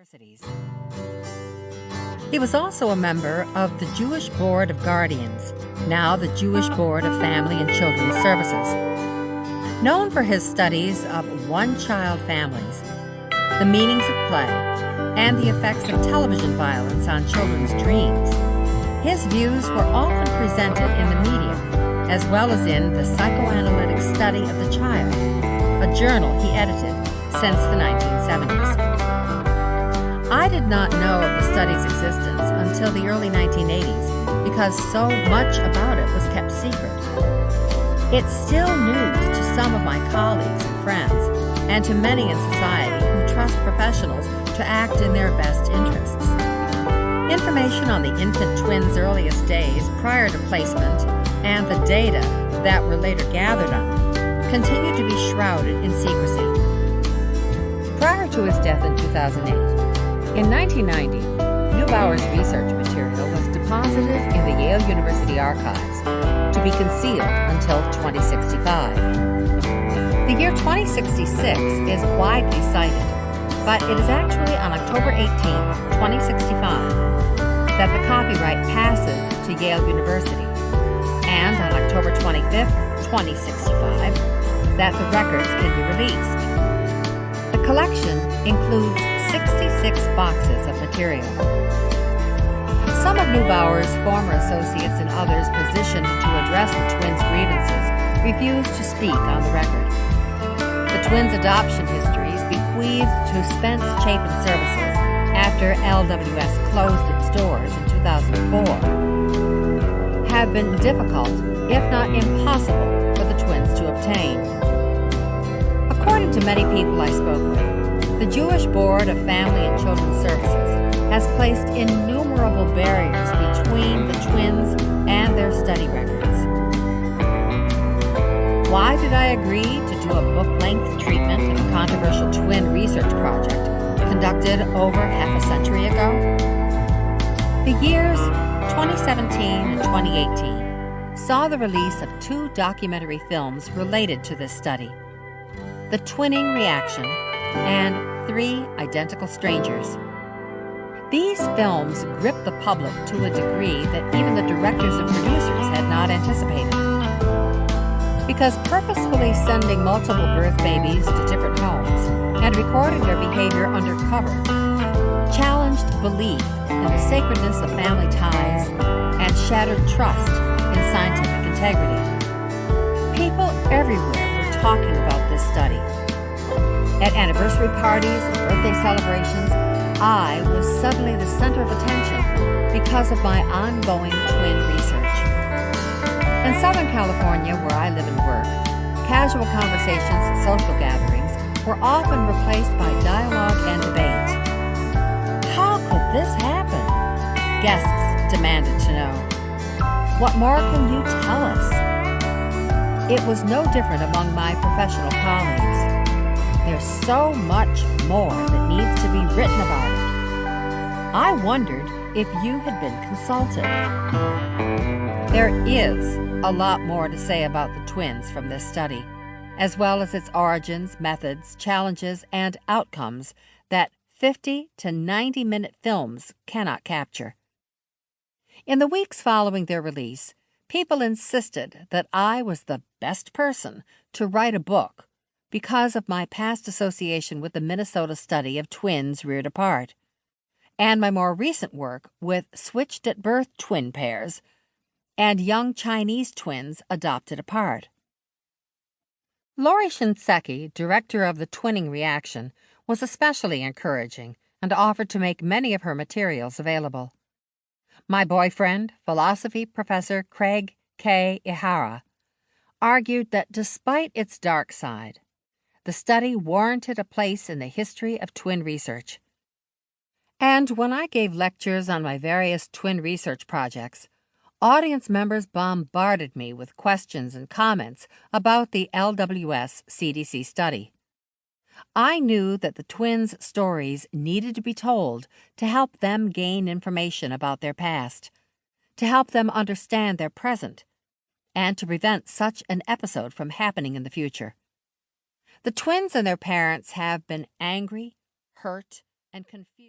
universities. He was also a member of the Jewish Board of Guardians, now the Jewish Board of Family and Children's Services. Known for his studies of one-child families, the meanings of play, and the effects of television violence on children's dreams, his views were often presented in the media, as well as in the Psychoanalytic Study of the Child, a journal he edited since the 1970s. I did not know of the study's existence until the early 1980s because so much about it was kept secret. It's still news to some of my colleagues and friends, and to many in society who trust professionals to act in their best interests. Information on the infant twins' earliest days prior to placement and the data that were later gathered on them continued to be shrouded in secrecy. Prior to his death in 2008, in 1990, Neubauer's research material was deposited in the Yale University archives to be concealed until 2065. The year 2066 is widely cited, but it is actually on October 18, 2065, that the copyright passes to Yale University, and on October 25, 2065, that the records can be released. The collection includes 66 boxes of material. Some of Neubauer's former associates and others positioned to address the twins' grievances refused to speak on the record. The twins' adoption histories, bequeathed to Spence Chapin Services after LWS closed its doors in 2004, have been difficult, if not impossible, for the twins to obtain. According to many people I spoke with, the Jewish Board of Family and Children's Services has placed innumerable barriers between the twins and their study records. Why did I agree to do a book-length treatment of a controversial twin research project conducted over half a century ago? The years 2017 and 2018 saw the release of 2 documentary films related to this study: The Twinning Reaction and 3 Identical Strangers. These films gripped the public to a degree that even the directors and producers had not anticipated. Because purposefully sending multiple birth babies to different homes and recording their behavior undercover challenged belief in the sacredness of family ties and shattered trust in scientific integrity. People everywhere were talking about this study. At anniversary parties and birthday celebrations, I was suddenly the center of attention because of my ongoing twin research. In Southern California, where I live and work, casual conversations and social gatherings were often replaced by dialogue and debate. How could this happen? Guests demanded to know. What more can you tell us? It was no different among my professional colleagues. There's so much more that needs to be written about it. I wondered if you had been consulted. There is a lot more to say about the twins from this study, as well as its origins, methods, challenges, and outcomes that 50 to 90-minute films cannot capture. In the weeks following their release, people insisted that I was the best person to write a book because of my past association with the Minnesota study of twins reared apart, and my more recent work with switched-at-birth twin pairs and young Chinese twins adopted apart. Lori Shinseki, director of The Twinning Reaction, was especially encouraging and offered to make many of her materials available. My boyfriend, philosophy professor Craig K. Ihara, argued that despite its dark side, the study warranted a place in the history of twin research. And when I gave lectures on my various twin research projects, audience members bombarded me with questions and comments about the LWS CDC study. I knew that the twins' stories needed to be told to help them gain information about their past, to help them understand their present, and to prevent such an episode from happening in the future. The twins and their parents have been angry, hurt, and confused.